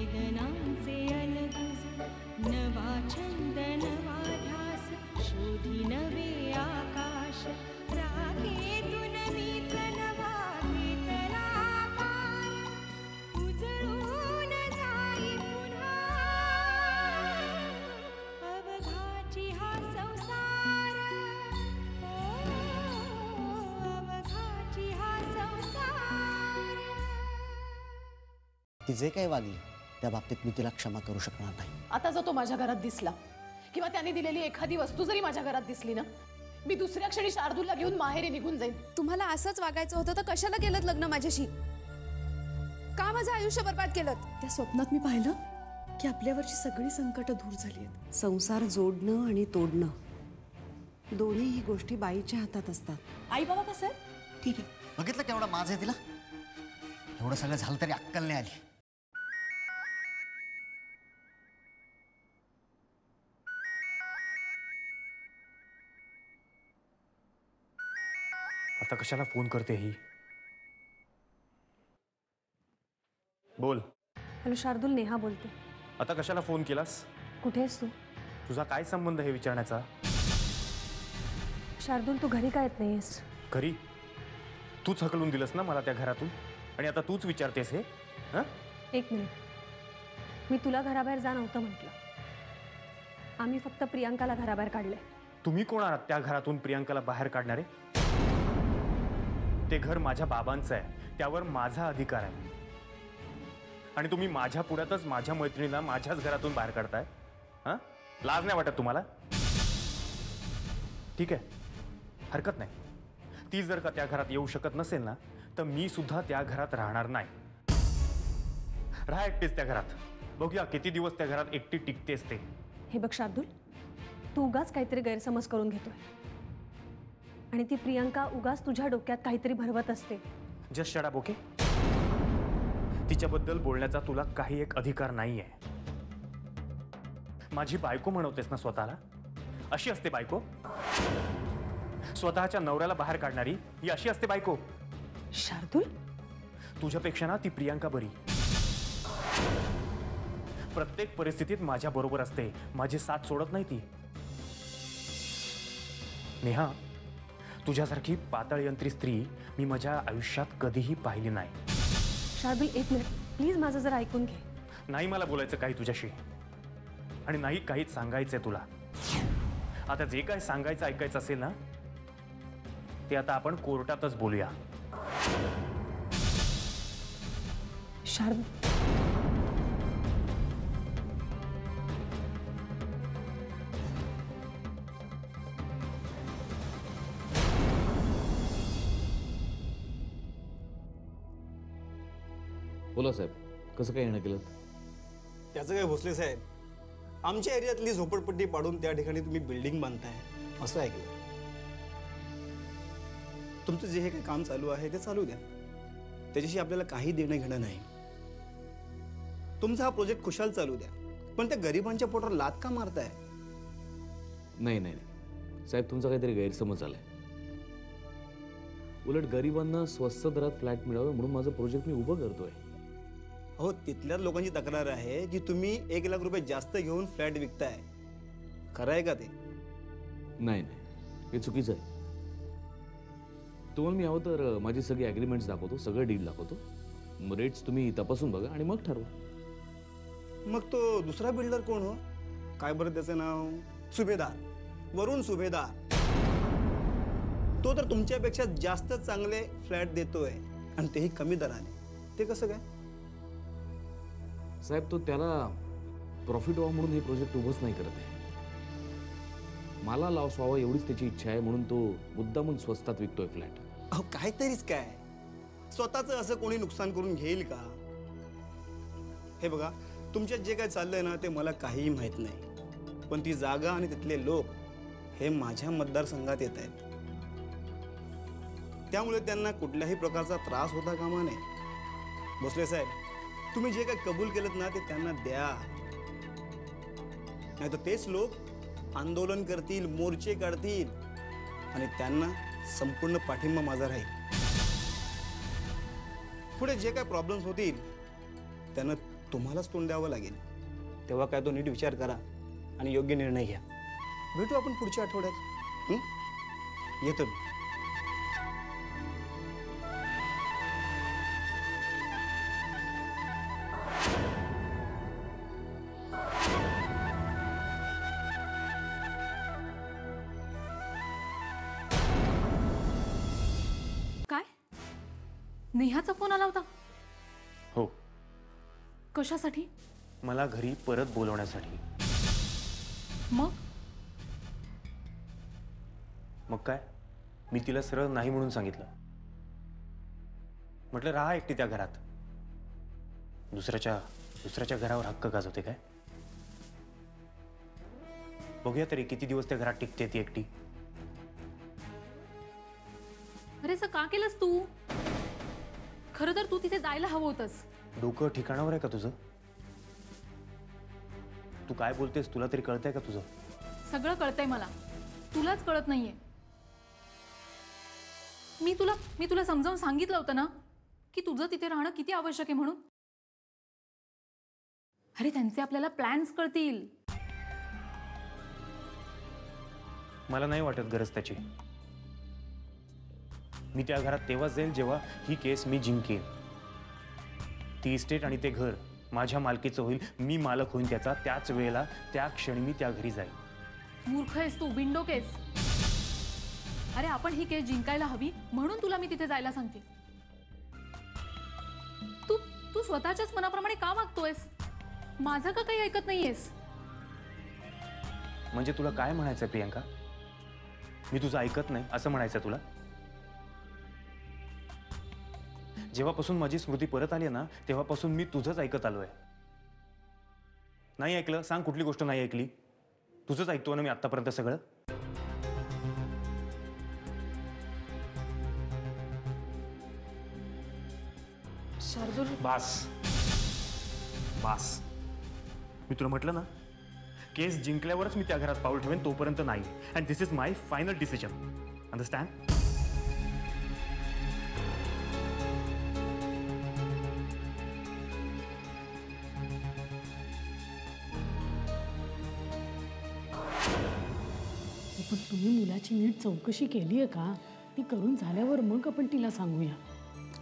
वेदनांचे अलगुज, नवा छंद नवा ध्यास, शोधी नवे आकाश, राखेतून मीच नवा घेतला आकार, उजळून जाई पुन्हा अवघाची हा संसार, अवघाची हा संसार. ती जे काही वागली त्या बाबतीत मी तिला क्षमा करू शकणार नाही. आता जर तो माझ्या घरात दिसला किंवा त्याने दिलेली एखादी वस्तू जरी माझ्या घरात दिसली ना, मी दुसऱ्या क्षणी शार्दूलला घेऊन माहेरी निघून जाईन. तुम्हाला असंच वागायचं होतं तर कशाला केलं लग्न माझ्याशी? का माझं आयुष्य बर्बाद केलं? त्या स्वप्नात मी पाहिलं की आपल्यावरची सगळी संकट दूर झाली आहेत. संसार जोडणं आणि तोडणं दोन्ही गोष्टी बाईच्या हातात असतात. आई बाबा कसं आहे? ठीक आहे, बघितलं केवढा माझं आहे तिला. एवढं सगळं झालं तरी अक्कल नाही आली. आता कशाला फोन करते ही? बोल. हॅलो शार्दूल, नेहा बोलते. आता कशाला फोन केलास? कुठे आहेस तू? तुझा काय संबंध हे विचारण्याचा? शार्दूल, तू घरी का येत नाहीस? घरी? तूच हकलून दिलंस ना मला त्या घरातून, आणि आता तूच विचारतेस हे? हां, एक मिनिट. मी तुला घराबाहेर जा नव्हतं म्हटलं. आम्ही फक्त प्रियांकाला घराबाहेर काढलंय. तुम्ही कोण आहात त्या घरातून प्रियांकाला बाहेर काढणारे? ते घर माझ्या बाबांचं आहे, त्यावर माझा अधिकार आहे. आणि तुम्ही माझ्या पुढ्यातच माझ्या मैत्रिणीला माझ्याच घरातून बाहेर काढताय. हां, लाज नाही वाटत तुम्हाला? ठीक आहे, हरकत नाही. ती जर का त्या घरात येऊ शकत नसेल ना, तर मी सुद्धा त्या घरात राहणार नाही. राहा एकटेच त्या घरात. बघूया किती दिवस त्या घरात एकटी टिकतेस ते. हे बघ शार्दूल, तू उगाच काहीतरी गैरसमज करून घेतोय, आणि ती प्रियांका उगाच तुझ्या डोक्यात काहीतरी भरवत असते. Just shut up, okay? तिच्याबद्दल बोलण्याचा तुला काही एक अधिकार नाहीये. माझी बायको म्हणवतेस ना स्वतःला? अशी असते बायको? स्वतःच्या नवऱ्याला बाहेर काढणारी ही अशी असते बायको? शार्दूल, तुझ्यापेक्षा ना ती प्रियांका बरी. प्रत्येक परिस्थितीत माझ्या बरोबर असते, माझी साथ सोडत नाही ती. नेहा, तुझ्यासारखी पातळयंत्री स्त्री मी माझ्या आयुष्यात कधीही पाहिली नाही. शार्दूल, एक मिनिट प्लीज, माझं जरा ऐकून घे. नाही मला बोलायचं काही तुझ्याशी, आणि नाही काहीच सांगायचंय तुला. आता जे काय सांगायचं ऐकायचं असेल ना, ते आता आपण कोर्टातच बोलूया. शार्दूल, बोला साहेब, कसं काय येणं केलं? त्याचं काय भोसले साहेब, आमच्या एरियातली झोपडपट्टी पाडून त्या ठिकाणी तुम्ही बिल्डिंग बांधताय असं ऐकलं. तुमचं जे हे काही काम चालू आहे ते चालू द्या, त्याच्याशी आपल्याला काही देणं घेणं नाही. तुमचा हा प्रोजेक्ट खुशाल चालू द्या, पण त्या गरिबांच्या पोटावर लात का मारताय? नाही नाही साहेब, तुमचा काहीतरी गैरसमज झालाय. उलट गरिबांना स्वस्त दरात फ्लॅट मिळावे म्हणून माझं प्रोजेक्ट मी उभं करतोय. हो, तिथल्याच लोकांची तक्रार आहे की तुम्ही 1 लाख रुपये जास्त घेऊन फ्लॅट विकताय. खरं आहे का ते? नाही नाही, हे चुकीचं आहे. तुम्हाला मी हवं तर माझी सगळी ॲग्रीमेंट्स दाखवतो, सगळं डील दाखवतो. रेट्स तुम्ही तपासून बघा आणि मग ठरवा. मग तो दुसरा बिल्डर कोण हो? काय बरं त्याचं नाव? सुभेदार, वरुण सुभेदार. तो तर तुमच्यापेक्षा जास्त चांगले फ्लॅट देतोय, आणि तेही कमी दराने. ते कसं काय साहेब? तो त्याला प्रॉफिट व्हावं म्हणून हे प्रोजेक्ट उभंच नाही करत आहे. मला लॉस व्हावा एवढीच त्याची इच्छा आहे, म्हणून तो मुद्दामून स्वस्तात विकतोय फ्लॅट. अहो काहीतरीच काय, स्वतःचं असं कोणी नुकसान करून घेईल का? हे बघा, तुमच्यात जे काय चाललंय ना ते मला काहीही माहित नाही, पण ती जागा आणि तिथले लोक हे माझ्या मतदारसंघात येत आहेत. त्यामुळे त्यांना कुठल्याही प्रकारचा त्रास होता कामा नये. भोसले साहेब, तुम्ही जे काही कबूल केलं ना ते त्यांना द्या, नाही तर तेच लोक आंदोलन करतील, मोर्चे काढतील, आणि त्यांना संपूर्ण पाठिंबा माझा राहील. पुढे जे काही प्रॉब्लेम्स होतील त्यांना तुम्हालाच तोंड द्यावं लागेल. तेव्हा काय तो नीट विचार करा आणि योग्य निर्णय घ्या. भेटू आपण पुढच्या आठवड्यात. येतो मी. काय? नेहाचा फोन आला होता? हो, कशासाठी? मला घरी परत बोलवण्यासाठी. मग काय, मी तिला सरळ नाही म्हणून सांगितलं. म्हटलं राहा एकटी त्या घरात. दुसऱ्याच्या घरावर हक्क गाजवते काय? बघूया तरी किती दिवस त्या घरात टिकते ती एकटी. अरे असं का केलंस तू? खरं तर तू तिथे जायला हवं होतंस. डोकं ठिकाणावर आहे का तुझं? तू काय बोलतेस तुला तरी कळतंय का तुझं? सगळं कळतंय मला, तुलाच कळत नाहीये. मी तुला समजावून सांगितलं होतं ना की तुझं तिथे राहणं किती आवश्यक आहे म्हणून. अरे त्यांचे आपल्याला प्लॅन्स कळतील. मला नाही वाटत गरज त्याची. मी त्या घरात तेव्हाच जाईल जेव्हा ही केस मी जिंकेन. ती इस्टेट आणि ते घर माझ्या मालकीचं होईल. मी मालक होईन त्याचा. त्याच वेळेला त्या क्षणी मी त्या घरी जाईल. मूर्ख आहेस तू, विंडो केस. अरे आपण ही केस जिंकायला हवी म्हणून तुला मी तिथे जायला सांगते. तू स्वतःच्याच मनाप्रमाणे का वागतोयस? माझं का काही ऐकत नाहीयेस? म्हणजे तुला काय म्हणायचंय प्रियंका? मी तुझं ऐकत नाही असं म्हणायचं तुला? जेव्हापासून माझी स्मृती परत आली ना तेव्हापासून मी तुझंच ऐकत आलोय. नाही ऐकलं? सांग कुठली गोष्ट नाही ऐकली? तुझंच ऐकतो ना मी आतापर्यंत सगळं. शार्दूल, बास. मी तुला म्हटलं ना केस जिंकल्यावरच मी त्या घरात पाऊल ठेवेन, तोपर्यंत नाही. And this is my final decision. Understand? पण तुम्ही मुलाची नीट चौकशी केली आहे का? ती करून झाल्यावर मग आपण तिला सांगूया.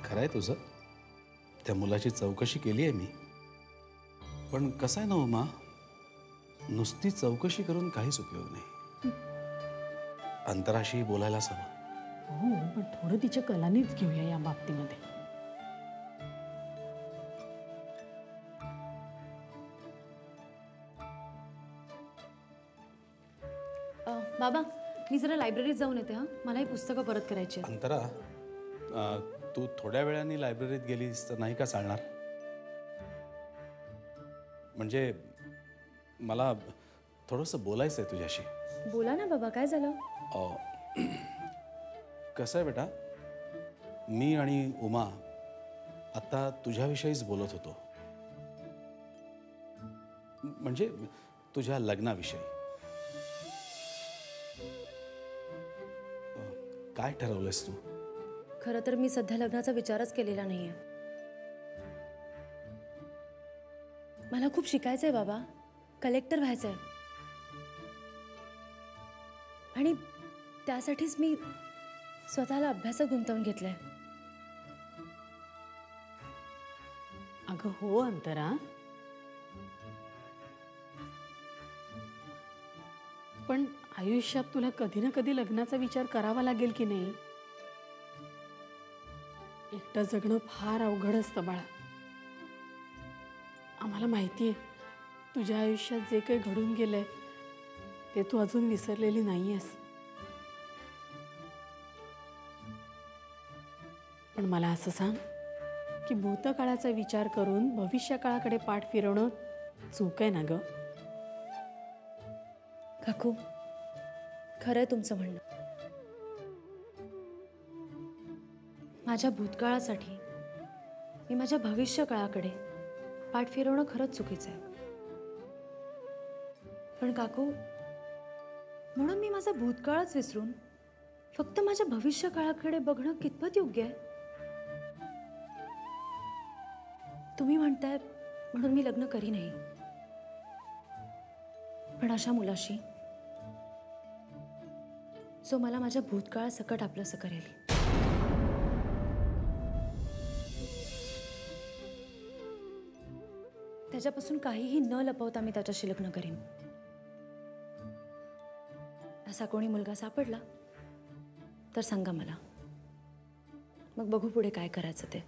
खरं आहे तुझं, त्या मुलाची चौकशी केली आहे मी. पण कसं आहे ना उमा, नुसती चौकशी करून काहीच उपयोग नाही. अंतराशी बोलायलाच हवं. हो, पण थोडं तिच्या कलानीच घेऊया या बाबतीमध्ये. बाबा, मी जरा लायब्ररीत जाऊन येते. मला ही पुस्तकं परत करायची आहेत. अंतरा, तू थोड्या वेळाने लायब्ररीत गेलीस तर नाही का चालणार? म्हणजे मला थोडंसं बोलायचं आहे तुझ्याशी. बोला ना बाबा, काय झालं? कसं आहे बेटा, मी आणि उमा आता तुझ्याविषयीच बोलत होतो. म्हणजे तुझ्या लग्नाविषयी. काय ठरवलंयस तू? खरं तर मी सध्या लग्नाचा विचारच केलेला नाहीये. मला खूप शिकायचंय बाबा, कलेक्टर व्हायचंय. आणि त्यासाठीच मी स्वतःला अभ्यासात गुंतवून घेतलंय. अगं हो अंतरा, पण आयुष्यात तुला कधी ना कधी लग्नाचा विचार करावा लागेल की नाही? एकटं जगणं फार अवघड असतं बाळा. आम्हाला माहिती आहे तुझ्या आयुष्यात जे काही घडून गेलंय ते तू अजून विसरलेली नाहीयेस. पण मला असं सांग की भूतकाळाचा विचार करून भविष्यकाळाकडे पाठ फिरवणं चूक आहे ना ग? काकू, खरंय तुमचं म्हणणं. माझ्या भूतकाळासाठी मी माझ्या भविष्यकाळाकडे पाठ फिरवणं खरंच चुकीचं आहे. पण काकू, म्हणून मी माझा भूतकाळच विसरून फक्त माझ्या भविष्यकाळाकडे बघणं कितपत योग्य आहे? तुम्ही म्हणताय म्हणून मी लग्न करी नाही, पण अशा मुलाशी जो मला माझ्या भूतकाळासकट आपलंसं करेल. त्याच्यापासून काहीही न लपवता मी त्याच्याशी लग्न करीन. असा कोणी मुलगा सापडला तर सांगा मला, मग बघू पुढे काय करायचं ते.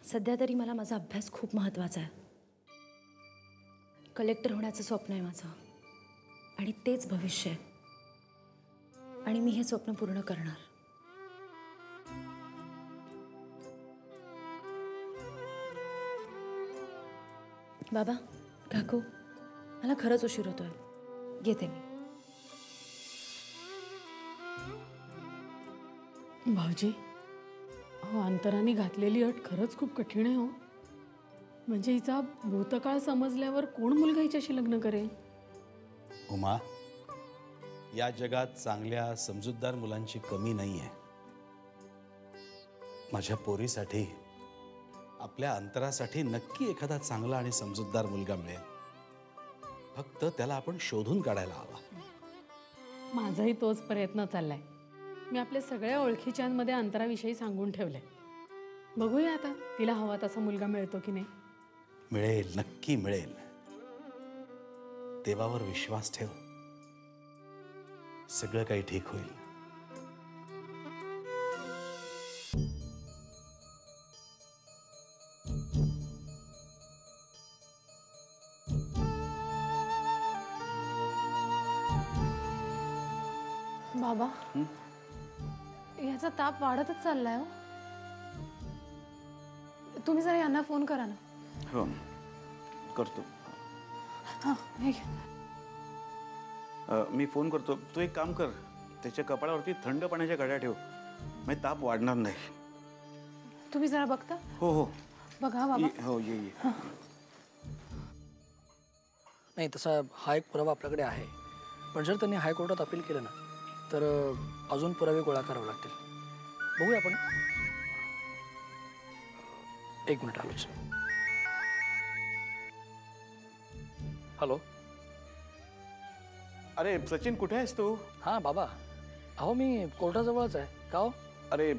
सध्या तरी मला माझा अभ्यास खूप महत्त्वाचा आहे. कलेक्टर होण्याचं स्वप्न आहे माझं, आणि तेच भविष्य आहे, आणि मी हे स्वप्न पूर्ण करणार. बाबा, काकू, मला खरंच उशीर होतोय, येते मी. भाऊजी, हो, अंतराने घातलेली अट खरंच खूप कठीण आहे हो. म्हणजे हिचा भूतकाळ समजल्यावर कोण मुलगा हिच्याशी लग्न करेल? उमा, या जगात चांगल्या समजूतदार मुलांची कमी नाही आहे. माझ्या पोरीसाठी, आपल्या अंतरासाठी नक्की एखादा चांगला आणि समजूतदार मुलगा मिळेल. फक्त त्याला आपण शोधून काढायला हवा. माझाही तोच प्रयत्न चाललाय. मी आपल्या सगळ्या ओळखीच्यांमध्ये अंतराविषयी सांगून ठेवलंय. बघूया आता तिला हवा तसा मुलगा मिळतो की नाही. मिळेल, नक्की मिळेल. देवावर विश्वास ठेव, सगळं काही ठीक होईल. बाबा, याचा ताप वाढतच चाललाय हो. तुम्ही जरा यांना फोन करा ना. हो, करतो. हां, हे घ्या. मी फोन करतो. तू एक काम कर, त्याच्या कपाळावरती थंड पाण्याच्या घड्या ठेव, म्हणजे ताप वाढणार नाही. तुम्ही जरा बघता? हो हो, बघा बाबा. हो, ये. नाही, तसा हा एक पुरावा आपल्याकडे आहे, पण जर त्यांनी हायकोर्टात अपील केलं ना तर अजून पुरावे गोळा करावे लागतील. बघूया आपण. एक मिनिट आलोच. हॅलो. अरे सचिन, कुठे आहेस तू? हां बाबा, अहो मी कोर्टाजवळच आहे. का हो? अरे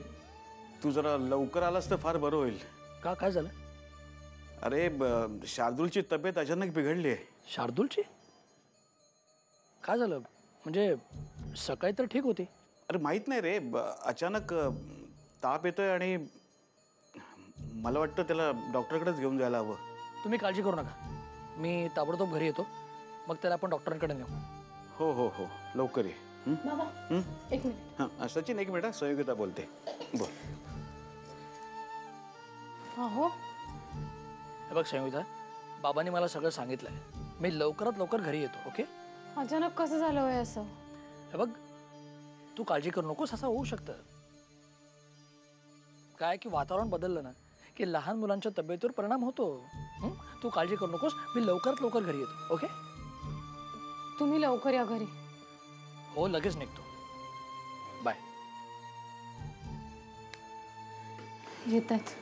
तू जरा लवकर आलास तर फार बरं होईल. का, काय झालं? अरे शार्दूलची तब्येत अचानक बिघडली आहे. शार्दूलची? काय झालं? म्हणजे सकाळी तर ठीक होती. अरे माहीत नाही रे, अचानक ताप येतोय आणि मला वाटतं त्याला डॉक्टरकडेच घेऊन जायला हवं. तुम्ही काळजी करू नका, मी ताबडतोब घरी येतो, मग त्याला आपण डॉक्टरांकडे नेऊ. हो हो हो, लवकर ये. बाबा, एक मिनिट. हां सचिन, एक मिनिट. संयोगिता बोलते, बोल. हा हो. हे बघ संयोगिता, बाबांनी मला सगळं सांगितलंय. मी लवकरात लवकर घरी येतो. ओके? अचानक कसं झालं होय असं? हे बघ, तू काळजी करू नकोस, असं होऊ शकतं. काय की वातावरण बदललं ना की लहान मुलांच्या तब्येतीवर परिणाम होतो. तू काळजी करू नकोस, मी लवकरात लवकर घरी येतो. ओके? तुम्ही लवकर या घरी. हो, लगेच निघतो. बाय. येतात.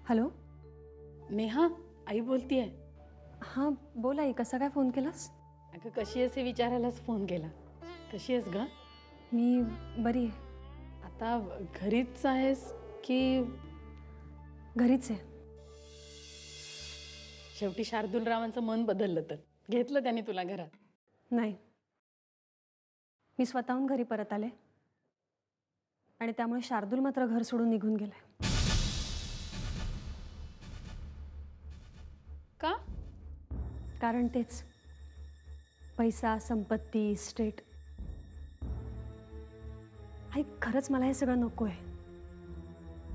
हॅलो नेहा, आई बोलतीये. हां बोल आई, कसा काय फोन केलास? अगं कशी आहेस हे विचारायलाच फोन केला. कशी आहेस ग? मी बरी आहे. आता घरीच आहेस की? घरीच आहे. शेवटी शार्दूलरावांचं मन बदललं तर घेतलं त्यांनी तुला घरात? नाही, मी स्वतःहून घरी परत आले आणि त्यामुळे शार्दूल मात्र घर सोडून निघून गेलाय. का? कारण तेच, पैसा, संपत्ती, इस्टेट. आई खरंच मला हे सगळं नको आहे.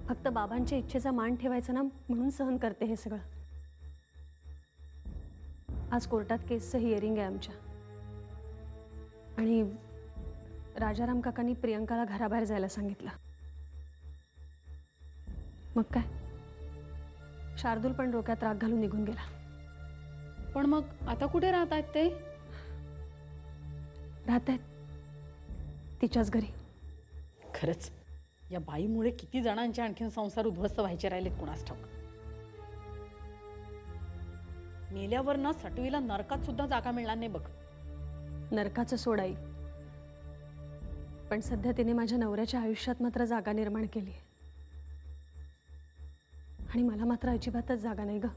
फक्त बाबांच्या इच्छेचा मान ठेवायचा ना म्हणून सहन करते हे सगळं. आज कोर्टात केसचं हिअरिंग आहे आमच्या, आणि राजाराम काकांनी प्रियंकाला घराबाहेर जायला सांगितलं. मग काय, शार्दूल पण डोक्यात राग घालून निघून गेला. पण मग आता कुठे राहत आहेत ते? राहत आहेत तिच्याच घरी. खरंच या बाईमुळे किती जणांचे आणखीन संसार उद्ध्वस्त व्हायचे राहिलेत कुणास ठाऊक. मेल्यावर ना सटवीला नरकात सुद्धा जागा मिळणार नाही बघ. नरकाचं सोडाई, पण सध्या तिने माझ्या नवऱ्याच्या आयुष्यात मात्र जागा निर्माण केली, आणि मला मात्र अजिबातच जागा नाही ग.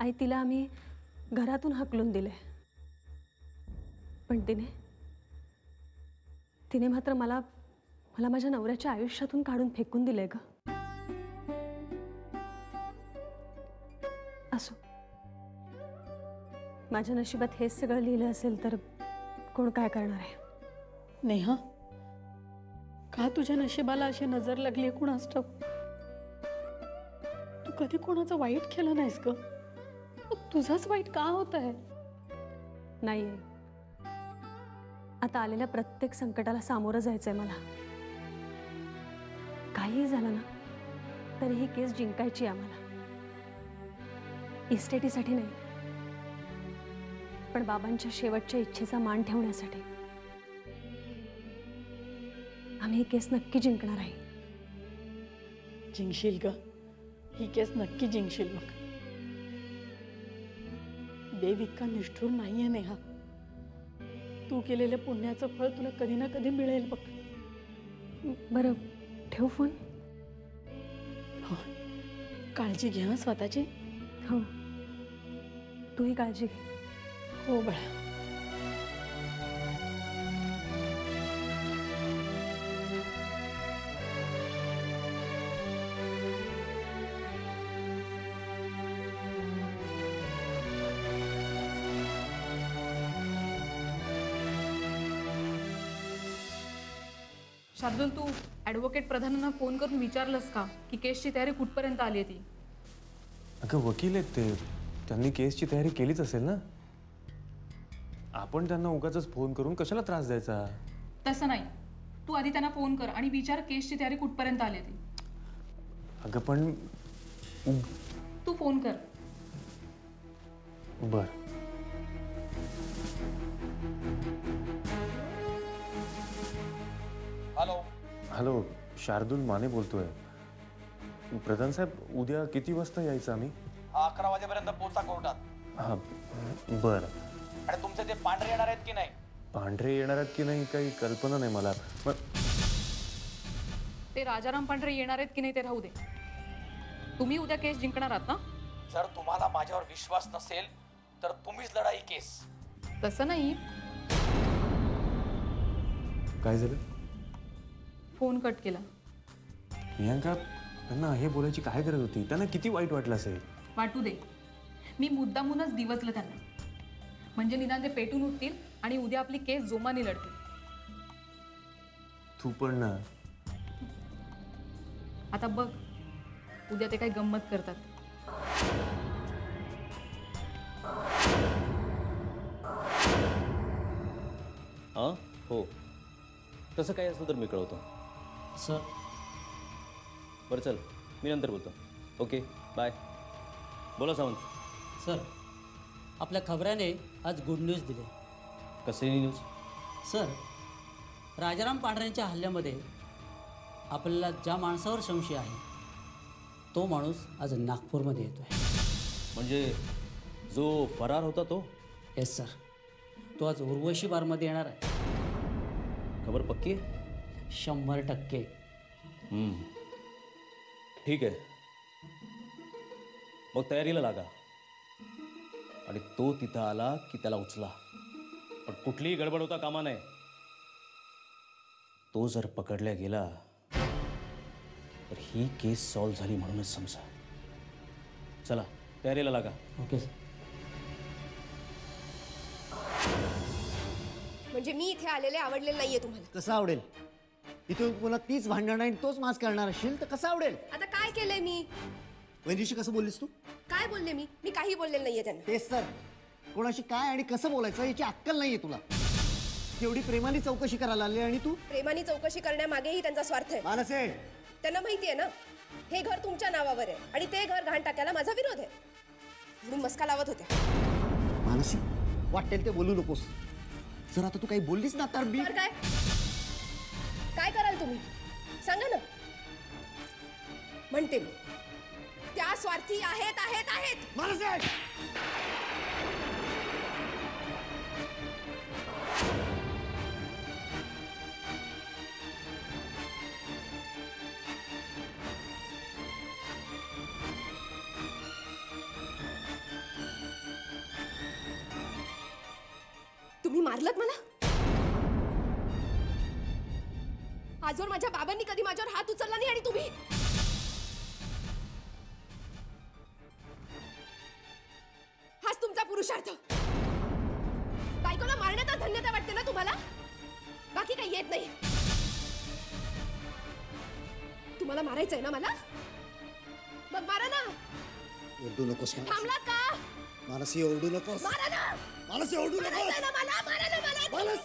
आई, तिला आम्ही घरातून हाकलून दिले, पण तिने मात्र मला माझ्या नवऱ्याच्या आयुष्यातून काढून फेकून दिले ग. असो, माझ्या नशिबात हेच सगळं लिहिलं असेल तर कोण काय करणार आहे. नेहा, का तुझ्या नशिबाला अशी नजर लागली कुणास ठाऊक. तू कधी कोणाचं वाईट केलं नाहीस ग. तुझंच वाईट का होत आहे? नाही, आता आलेल्या प्रत्येक संकटाला सामोरं जायचंय मला. काहीही झालं ना तरी ही केस जिंकायची आम्हाला. इस्टेटीसाठी नाही, पण बाबांच्या शेवटच्या इच्छेचा मान ठेवण्यासाठी. आम्ही ही केस नक्की जिंकणार आहे. जिंकशील ग, ही केस नक्की जिंकशील. मग देव इतका निष्ठुर नाहीये नेहा. तू केलेल्या पुण्याचं फळ तुला कधी ना कधी मिळेल बघ. बरं, ठेव फोन. हो, काळजी घे ना स्वतःची. हो, तूही काळजी घे. हो बाळा. शार्दूल, तू ॲडव्होकेट प्रधानांना फोन करून विचारलंस का की केसची तयारी कुठपर्यंत आली आहे ती? अगं वकील आहेत ते, त्यांनी केसची तयारी केलीच असेल ना. आपण त्यांना उगाचच फोन करून कशाला त्रास द्यायचा? तसं नाही, तू आधी त्यांना फोन कर आणि विचार केसची तयारी कुठपर्यंत आली आहे ती. अगं पण तू फोन कर. बर. हॅलो हॅलो, शार्दूल माने बोलतोय. प्रधान साहेब, उद्या किती वाजता यायचं आम्ही? 11 वाजेपर्यंत पोचा कोर्टात. हां बरं. आणि तुमचे ते पांढरे येणार आहेत की नाही? पांढरे येणार आहेत की नाही काही कल्पना नाही मला. ते राजाराम पांढरे येणार आहेत की नाही ते राहू दे. तुम्ही उद्या केस जिंकणार आहात ना? जर तुम्हाला माझ्यावर विश्वास नसेल तर तुम्हीच लढा ही केस. तसं नाही. काय झालं? फोन कट केला. प्रियंका, त्यांना हे बोलायची काय गरज होती? त्यांना किती वाईट वाटलं असेल. वाटू दे. मी मुद्दामूनच दिवसलं त्यांना, म्हणजे निदान ते पेटून उठतील आणि उद्या आपली केस जोमाने लढतील. तू पण ना. आता बघ उद्या ते काय गंमत करतात. हां हो, तसं काही असलं तर मी कळवतो. सर बरं चल, मी नंतर बोलतो. Okay bye. बोला सावंत. सर, आपल्या खबऱ्याने आज गुड न्यूज दिली. कसली न्यूज? सर, राजाराम पांढऱ्यांच्या हल्ल्यामध्ये आपल्याला ज्या माणसावर संशय आहे तो माणूस आज नागपूरमध्ये येतोय. म्हणजे जो फरार होता तो? येस सर, तो आज उर्वशी बारमध्ये येणार आहे. खबर पक्की आहे? 100%. ठीक आहे, मग तयारीला लागा. आणि तो तिथं आला की त्याला उचला, पण कुठलीही गडबड होता कामा नये. तो जर पकडला गेला तर ही केस सॉल्व्ह झाली म्हणूनच समजा. चला तयारीला लागा. Okay sir. म्हणजे मी इथे आलेले आवडलेलं नाहीये तुम्हाला? कसं आवडेल? इथून पुन्हा तीच भांडण आणि तोच मास करणार असशील तर कसं आवडेल? आता काय केलंय मी? वहिनीशी कसं बोललीस तू? काय बोलले मी? मी काही बोललेलं नाहीये त्यांना. तेच तर, कोणाशी काय आणि कसं बोलायचं याची अक्कल नाहीये तुला. तेवढी प्रेमाने चौकशी करायला आली आणि तू प्रेमाने चौकशी करण्यामागेही त्यांचा स्वार्थ आहे. मानसे, त्यांना माहिती आहे ना, हे घर तुमच्या नावावर आहे आणि ते घर घाण टाकायला माझा विरोध आहे, म्हणून मस्का लावत होते. मानसी, वाटेल ते बोलू नकोस. जर आता तू काही बोललीस ना तर मी काय काय कराल तुम्ही सांगा ना. म्हणते मी, त्या स्वार्थी आहेत आहेत आहेत. मानसे, तुम्ही मारलत मला. आजवर माझ्या बाबांनी कधी माझ्यावर हात उचलला नाही आणि तुम्ही हाच तुमचा पुरुषार्थ. बायकोला मारण्यातच धन्यता वाटते ना तुम्हाला, बाकी काही येत नाही. तुम्हाला मारायचंय ना मला, मग मारा ना. ओरडू नकोस. थांबलात का? मानसी, ओरडू नकोस. मारा ना. मानसी, ओरडू नकोस. मारायचंय ना मला, मारा ना मला. मानसी!